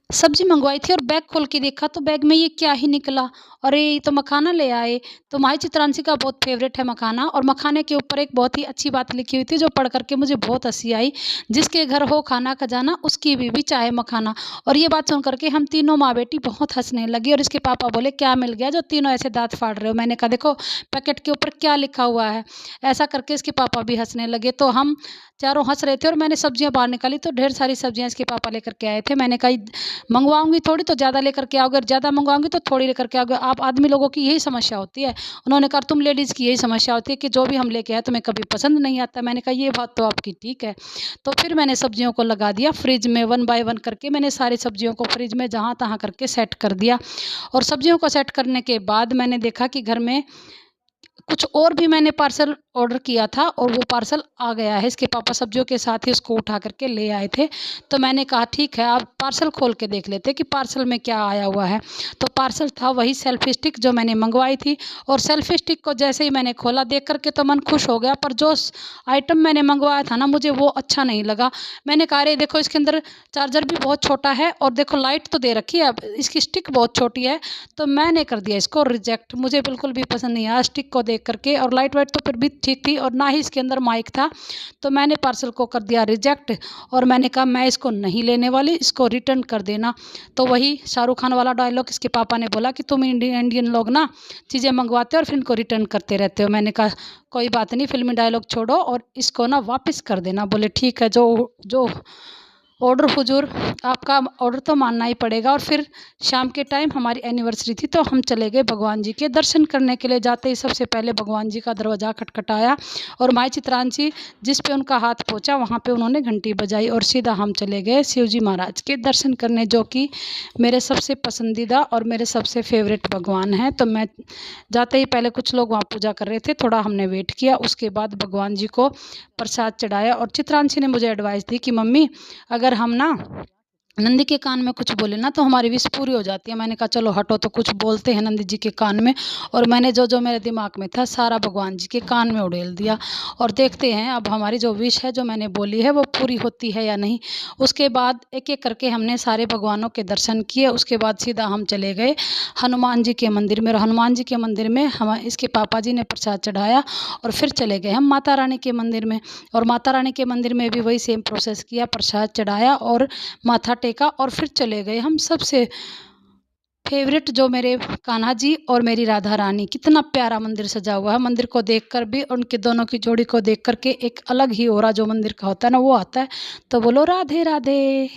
सब्ज़ी मँगवाई थी और बैग खोल के देखा तो बैग में ये क्या ही निकला। अरे! ये तो मखाना ले आए। तो माही चित्रांशी का बहुत फ़ेवरेट है मखाना और मखाने के ऊपर एक बहुत ही अच्छी बात लिखी हुई थी जो पढ़ कर के मुझे बहुत हँसी आई। जिसके घर हो खाना खजाना उसकी बीवी चाहे मखाना। और ये बात सुन कर के हम तीनों माँ-बेटी बहुत हँसने लगी और इसके पापा बोले, "क्या मिल गया जो तीनों ऐसे दाँत फाड़ रहे हो?" मैंने कहा, "देखो पैकेट के ऊपर क्या लिखा हुआ है।" ऐसा करके इसके पापा भी हँसने लगे। तो हम चारों हँस रहे थे और मैंने सब्जियाँ बाहर निकाली तो ढेर सारी सब्जियाँ इसके पापा लेकर के आए थे। मैंने कहा मँगवाऊँगी थोड़ी तो ज़्यादा लेकर के आओगे और ज़्यादा मँगवाऊँगी तो थोड़ी लेकर के आओगे। आप आदमी लोगों की यही समस्या होती है। उन्होंने कहा तुम लेडीज़ की यही समस्या होती है कि जो भी हम लेके आए तुम्हें कभी पसंद नहीं आता। मैंने कहा ये बात तो आपकी ठीक है। तो फिर मैंने सब्जियों को लगा दिया फ्रिज में 1 बाय 1 करके मैंने सारी सब्जियों को फ्रिज में जहाँ-तहाँ करके सेट कर दिया। और सब्जियों को सेट करने के बाद मैंने देखा कि घर में कुछ और भी मैंने पार्सल ऑर्डर किया था और वो पार्सल आ गया है। इसके पापा सब्जियों के साथ ही उसको उठा कर के ले आए थे। तो मैंने कहा ठीक है आप पार्सल खोल के देख लेते हैं कि पार्सल में क्या आया हुआ है। तो पार्सल था वही सेल्फ़ी स्टिक जो मैंने मँगवाई थी और सेल्फ़ी स्टिक को जैसे ही मैंने खोला देख कर के तो मन खुश हो गया पर जो स आइटम मैंने मँगवाया था ना मुझे वो अच्छा नहीं लगा। मैंने कहा अरे देखो इसके अंदर चार्जर भी बहुत छोटा है और देखो लाइट तो दे रखी है अब इसकी स्टिक बहुत छोटी है। तो मैंने कर दिया इसको रिजेक्ट। मुझे बिल्कुल भी पसंद नहीं आया स्टिक को देख कर के और लाइट वाइट तो फिर भी ठीक थी और ना ही इसके अंदर माइक था। तो मैंने पार्सल को कर दिया रिजेक्ट और मैंने कहा मैं इसको नहीं लेने वाली, इसको रिटर्न कर देना। तो वही शाहरुख खान वाला डायलॉग इसके पापा ने बोला कि तुम इंडियन लोग ना चीज़ें मंगवाते हो और फिर इनको रिटर्न करते रहते हो। मैंने कहा कोई बात नहीं फ़िल्मी डायलॉग छोड़ो और इसको ना वापस कर देना। बोले ठीक है जो जो ऑर्डर हुज़ूर आपका ऑर्डर तो मानना ही पड़ेगा। और फिर शाम के टाइम हमारी एनिवर्सरी थी तो हम चले गए भगवान जी के दर्शन करने के लिए। जाते ही सबसे पहले भगवान जी का दरवाज़ा खटखटाया और माई चित्रांशी जिस पे उनका हाथ पहुँचा वहाँ पे उन्होंने घंटी बजाई और सीधा हम चले गए शिव जी महाराज के दर्शन करने जो कि मेरे सबसे पसंदीदा और मेरे सबसे फ़ेवरेट भगवान हैं। तो मैं जाते ही पहले कुछ लोग वहाँ पूजा कर रहे थे, थोड़ा हमने वेट किया, उसके बाद भगवान जी को प्रसाद चढ़ाया और चित्रांशी ने मुझे एडवाइस दी कि मम्मी अगर हम ना नंदी के कान में कुछ बोले ना तो हमारी विश पूरी हो जाती है। मैंने कहा चलो हटो तो कुछ बोलते हैं नंदी जी के कान में और मैंने जो-जो मेरे दिमाग में था सारा भगवान जी के कान में उड़ेल दिया और देखते हैं अब हमारी जो विश है जो मैंने बोली है वो पूरी होती है या नहीं। उसके बाद एक-एक करके हमने सारे भगवानों के दर्शन किए। उसके बाद सीधा हम चले गए हनुमान जी के मंदिर में और हनुमान जी के मंदिर में हम इसके पापा जी ने प्रसाद चढ़ाया और फिर चले गए हम माता रानी के मंदिर में। और माता रानी के मंदिर में भी वही सेम प्रोसेस किया, प्रसाद चढ़ाया और माथा टेका और फिर चले गए हम। सबसे फ़ेवरेट जो मेरे कान्हा जी और मेरी राधा रानी, कितना प्यारा मंदिर सजा हुआ है। मंदिर को देखकर भी उनके दोनों की जोड़ी को देख कर के एक अलग ही ऑरा जो मंदिर का होता है ना वो आता है। तो बोलो राधे राधे।